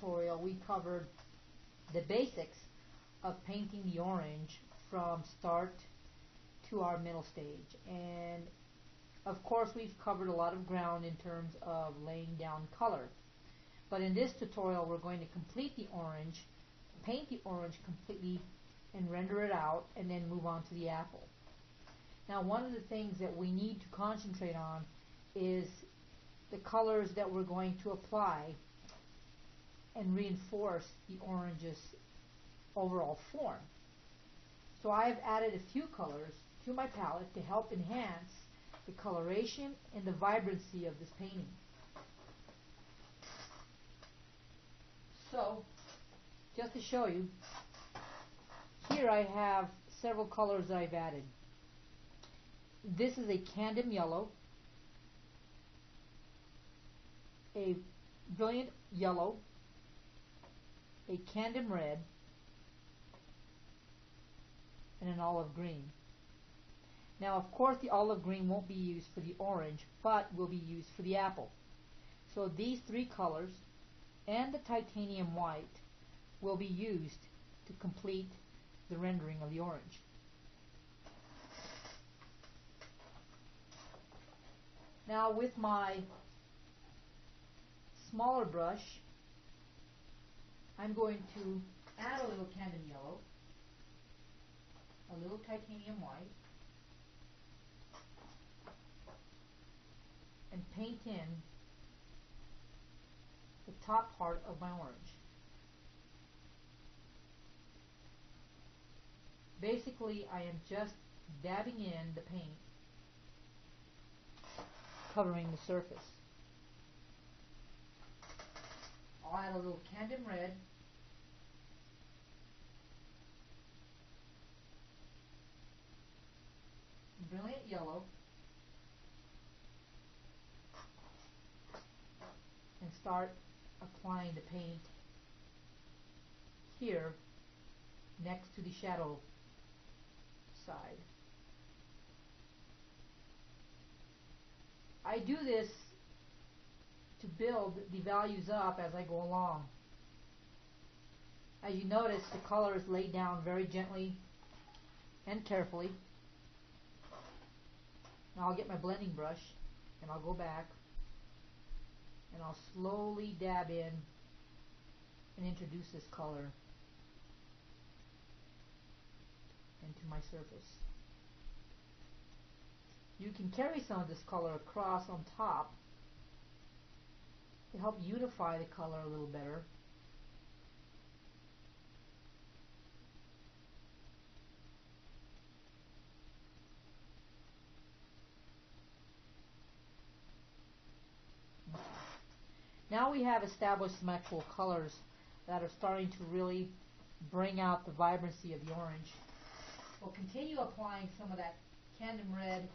tutorial we covered the basics of painting the orange from start to our middle stage, and of course we've covered a lot of ground in terms of laying down color. But in this tutorial we're going to complete the orange, paint the orange completely and render it out, and then move on to the apple. Now, one of the things that we need to concentrate on is the colors that we're going to apply and reinforce the orange's overall form. So I've added a few colors to my palette to help enhance the coloration and the vibrancy of this painting. So, just to show you, here I have several colors that I've added. This is a cadmium yellow, a brilliant yellow, a cadmium red, and an olive green. Now, of course, the olive green won't be used for the orange, but will be used for the apple. So these three colors and the titanium white will be used to complete the rendering of the orange. Now, with my smaller brush, I'm going to add a little cadmium yellow, a little titanium white, and paint in the top part of my orange. Basically, I am just dabbing in the paint, covering the surface. I'll add a little cadmium red, brilliant yellow, and start applying the paint here next to the shadow side. I do this to build the values up as I go along. As you notice, the color is laid down very gently and carefully. Now I'll get my blending brush and I'll go back and I'll slowly dab in and introduce this color into my surface. You can carry some of this color across on top to help unify the color a little better. Now we have established some actual colors that are starting to really bring out the vibrancy of the orange. We'll continue applying some of that cadmium red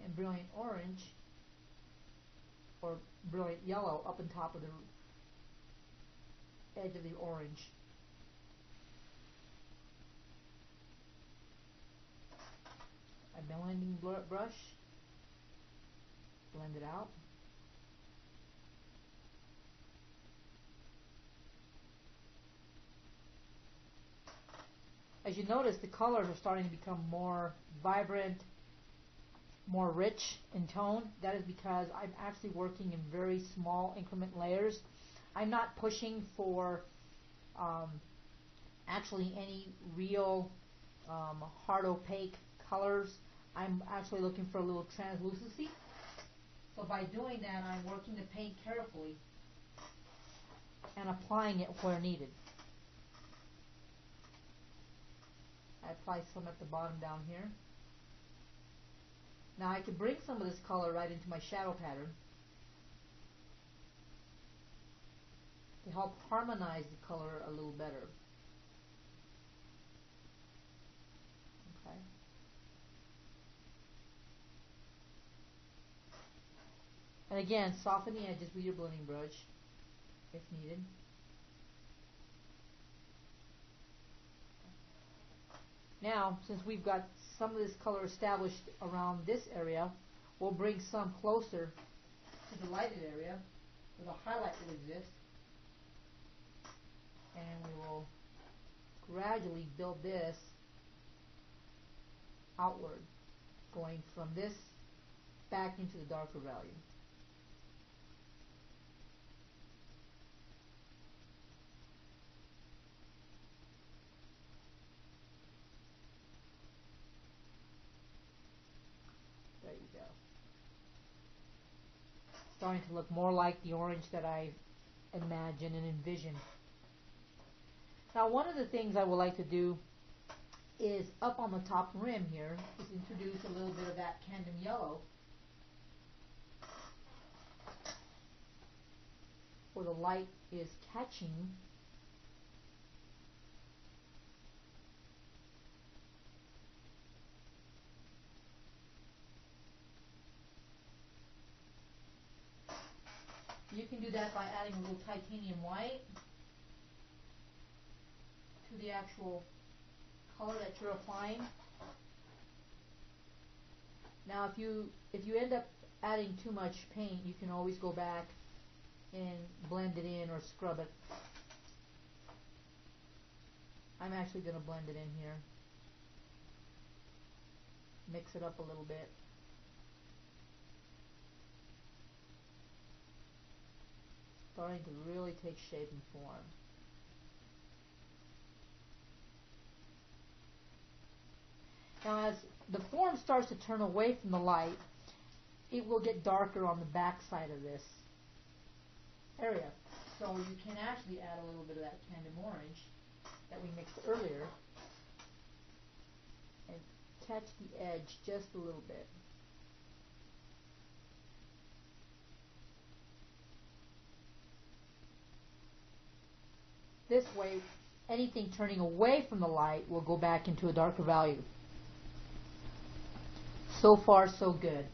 and brilliant orange, or brilliant yellow, up on top of the edge of the orange. A blending brush, blend it out. As you notice, the colors are starting to become more vibrant, more rich in tone. That is because I'm actually working in very small increment layers. I'm not pushing for actually any real hard opaque colors. I'm actually looking for a little translucency. So by doing that, I'm working the paint carefully and applying it where needed. I apply some at the bottom down here. Now I can bring some of this color right into my shadow pattern to help harmonize the color a little better. Okay. And again, soften the edges with your blending brush if needed. Now, since we've got some of this color established around this area, we'll bring some closer to the lighted area. where the highlight will exist. And we will gradually build this outward, going from this back into the darker value. There you go. Starting to look more like the orange that I imagine and envision. Now, one of the things I would like to do is up on the top rim here is introduce a little bit of that Camden yellow where the light is catching. You can do that by adding a little titanium white to the actual color that you're applying. Now if you end up adding too much paint, you can always go back and blend it in or scrub it. I'm actually going to blend it in here. Mix it up a little bit. Starting to really take shape and form. Now as the form starts to turn away from the light, it will get darker on the back side of this area. So you can actually add a little bit of that Camden orange that we mixed earlier and catch the edge just a little bit. This way, anything turning away from the light will go back into a darker value. So far, so good.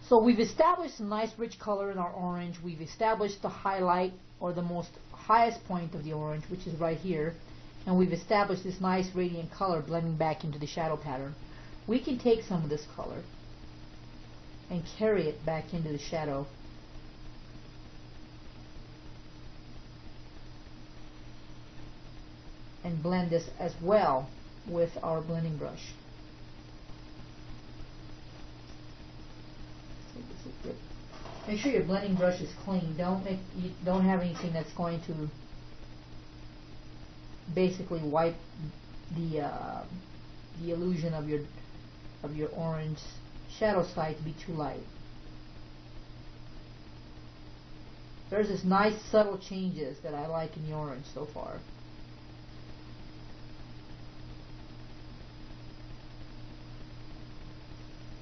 So we've established a nice rich color in our orange. We've established the highlight, or the most highest point of the orange, which is right here. And we've established this nice radiant color blending back into the shadow pattern. We can take some of this color and carry it back into the shadow. And blend this as well with our blending brush. Make sure your blending brush is clean. You don't have anything that's going to basically wipe the illusion of your orange shadow side to be too light. There's this nice subtle changes that I like in the orange so far.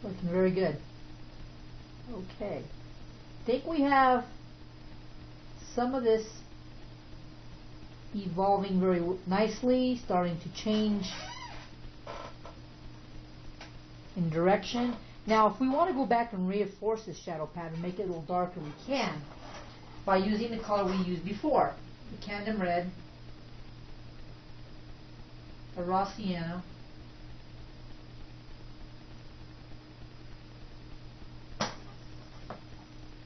Looking very good. Okay. I think we have some of this evolving very nicely, starting to change in direction. Now, if we want to go back and reinforce this shadow pattern, make it a little darker, we can by using the color we used before, the Camden red, a raw sienna,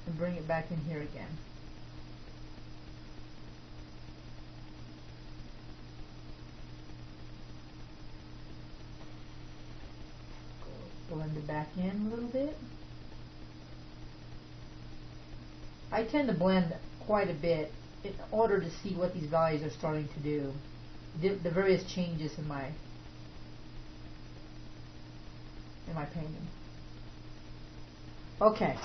and bring it back in here again. Blend it back in a little bit. I tend to blend quite a bit in order to see what these values are starting to do, the various changes in my painting. Okay.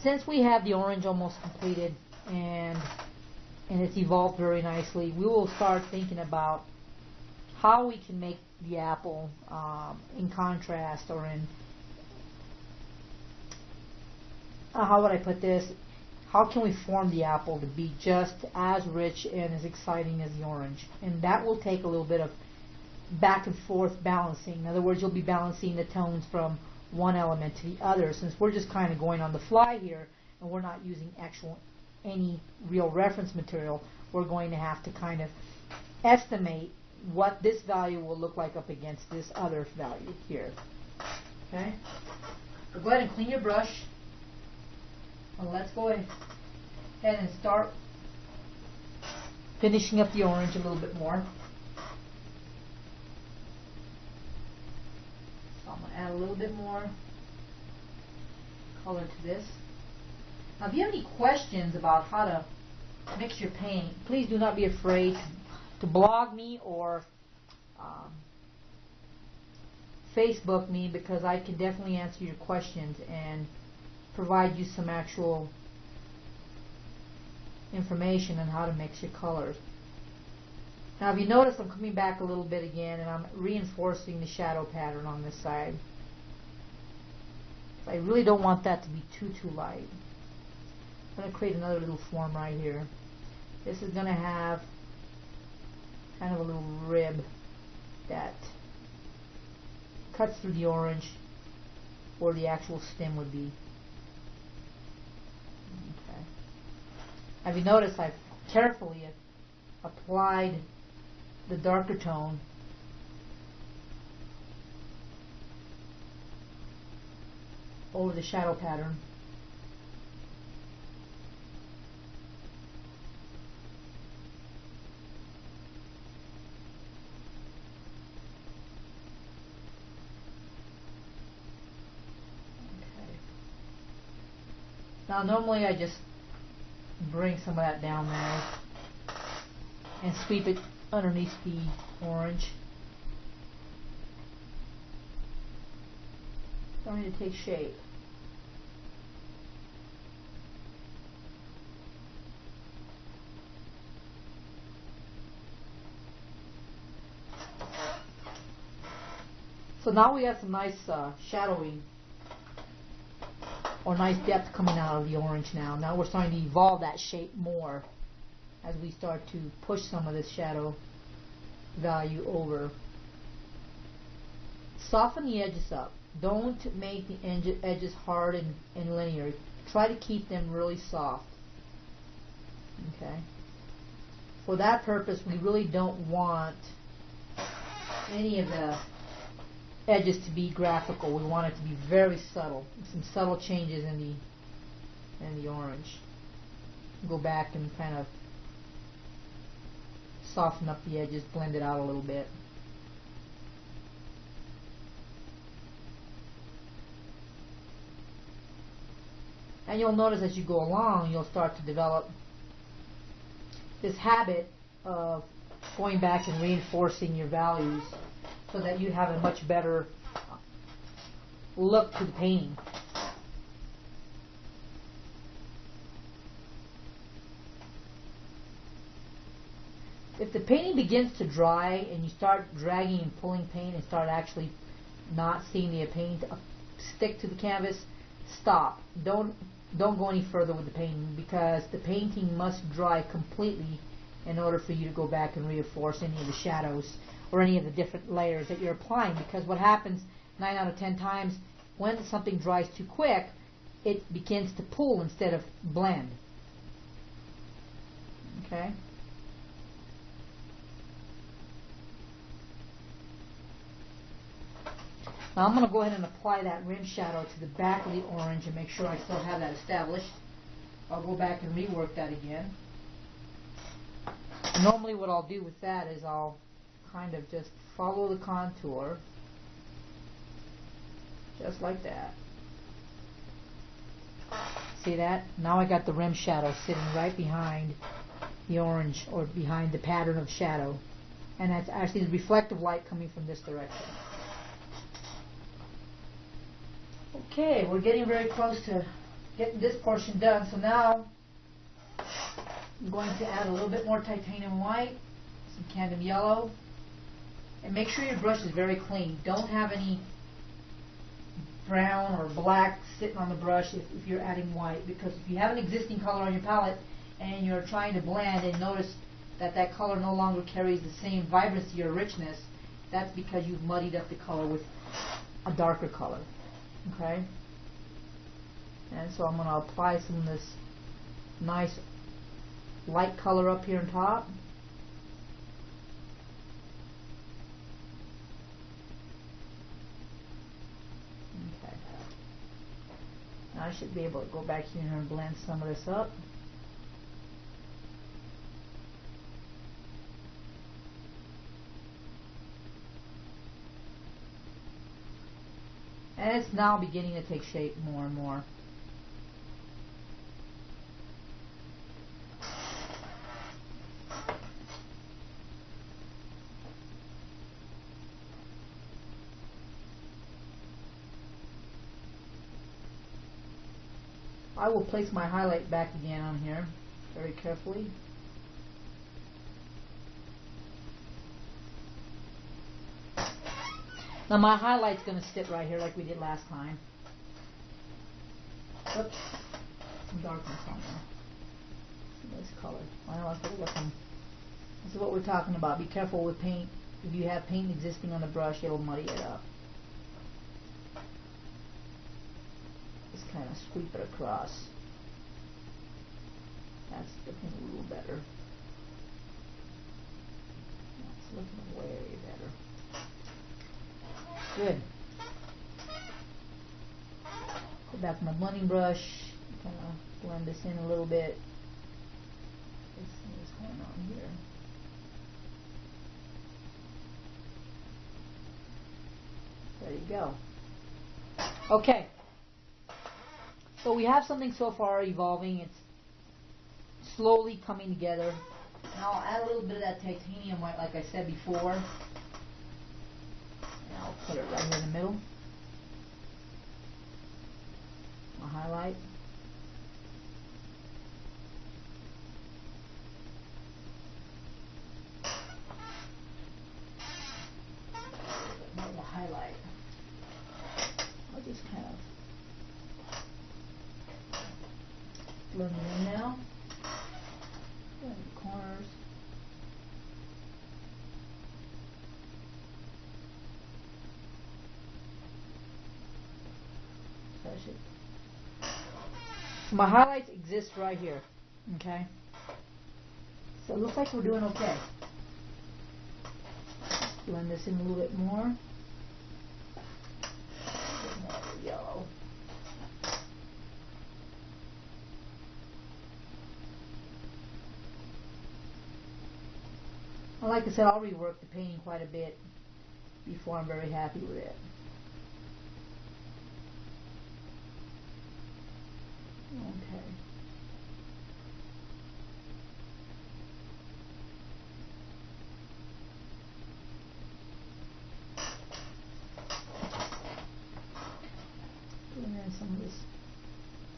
Since we have the orange almost completed and it's evolved very nicely, we will start thinking about how we can make the apple in contrast, or in how would I put this? How can we form the apple to be just as rich and as exciting as the orange? And that will take a little bit of back and forth balancing. In other words, you'll be balancing the tones from one element to the other. Since we're just kind of going on the fly here and we're not using any real reference material, we're going to have to kind of estimate what this value will look like up against this other value here. Okay? So go ahead and clean your brush. Well, let's go ahead and start finishing up the orange a little bit more. So I'm going to add a little bit more color to this. Now, if you have any questions about how to mix your paint, please do not be afraid to blog me or Facebook me, because I can definitely answer your questions and provide you some actual information on how to mix your colors. Now, if you notice, I'm coming back a little bit again, and I'm reinforcing the shadow pattern on this side. I really don't want that to be too light. I'm going to create another little form right here. This is going to have kind of a little rib that cuts through the orange where the actual stem would be. Okay. Have you noticed I've carefully applied the darker tone over the shadow pattern. Now, normally I just bring some of that down there and sweep it underneath the orange. Starting to take shape. So now we have some nice shadowing or nice depth coming out of the orange now. Now we're starting to evolve that shape more as we start to push some of this shadow value over. Soften the edges up. Don't make the edges hard and linear. Try to keep them really soft. Okay. For that purpose, we really don't want any of the edges to be graphical. We want it to be very subtle. Some subtle changes in the orange. Go back and kind of soften up the edges, blend it out a little bit. And you'll notice as you go along, you'll start to develop this habit of going back and reinforcing your values so that you have a much better look to the painting. If the painting begins to dry and you start dragging and pulling paint and start actually not seeing the paint stick to the canvas, stop. Don't go any further with the painting, because the painting must dry completely in order for you to go back and reinforce any of the shadows or any of the different layers that you're applying. Because what happens 9 out of 10 times, when something dries too quick, it begins to pull instead of blend. Okay? Now I'm going to go ahead and apply that rim shadow to the back of the orange and make sure I still have that established. I'll go back and rework that again. Normally what I'll do with that is I'll kind of just follow the contour, just like that. See that? Now I got the rim shadow sitting right behind the orange, or behind the pattern of shadow. And that's actually the reflective light coming from this direction. Okay, we're getting very close to getting this portion done. So now I'm going to add a little bit more titanium white, some cadmium yellow, and make sure your brush is very clean. Don't have any brown or black sitting on the brush if you're adding white, because if you have an existing color on your palette and you're trying to blend and notice that that color no longer carries the same vibrancy or richness, that's because you've muddied up the color with a darker color. Okay? And so I'm going to apply some of this nice light color up here on top. Okay. Now I should be able to go back here and blend some of this up. And it's now beginning to take shape more and more. I will place my highlight back again on here very carefully. Now my highlight's going to sit right here like we did last time. Oops, some darkness on there. This color. I know I could look them. This is what we're talking about. Be careful with paint. If you have paint existing on the brush, it'll muddy it up. Just kind of sweep it across. That's looking a little better. That's looking way better. Good. Go back to my blending brush, kind of blend this in a little bit. Let's see what's going on here. There you go. Okay. So we have something so far evolving. It's slowly coming together. Now I'll add a little bit of that titanium white like I said before. And I'll put it right here in the middle. I'll highlight. Highlight. I'll just kind of blend it in now. Blend the corners. So my highlights exist right here. Okay. So it looks like we're doing okay. Blend this in a little bit more. Yellow. Well, like I said, I'll rework the painting quite a bit before I'm very happy with it. Okay. And then some of this,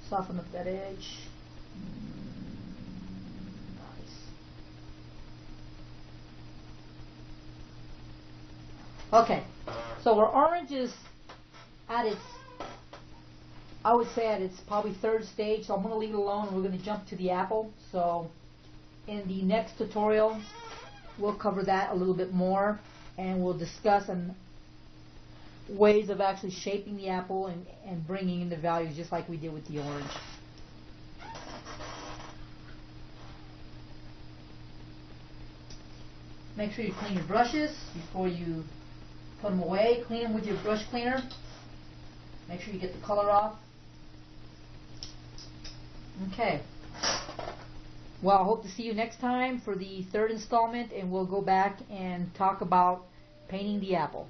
soften up that edge. Nice. Okay, so our orange is at its, I would say at its probably third stage, so I'm going to leave it alone and we're going to jump to the apple. So in the next tutorial, we'll cover that a little bit more and we'll discuss ways of actually shaping the apple and bringing in the values just like we did with the orange. Make sure you clean your brushes before you put them away. Clean them with your brush cleaner. Make sure you get the color off. Okay. Well, I hope to see you next time for the third installment, and we'll go back and talk about painting the apple.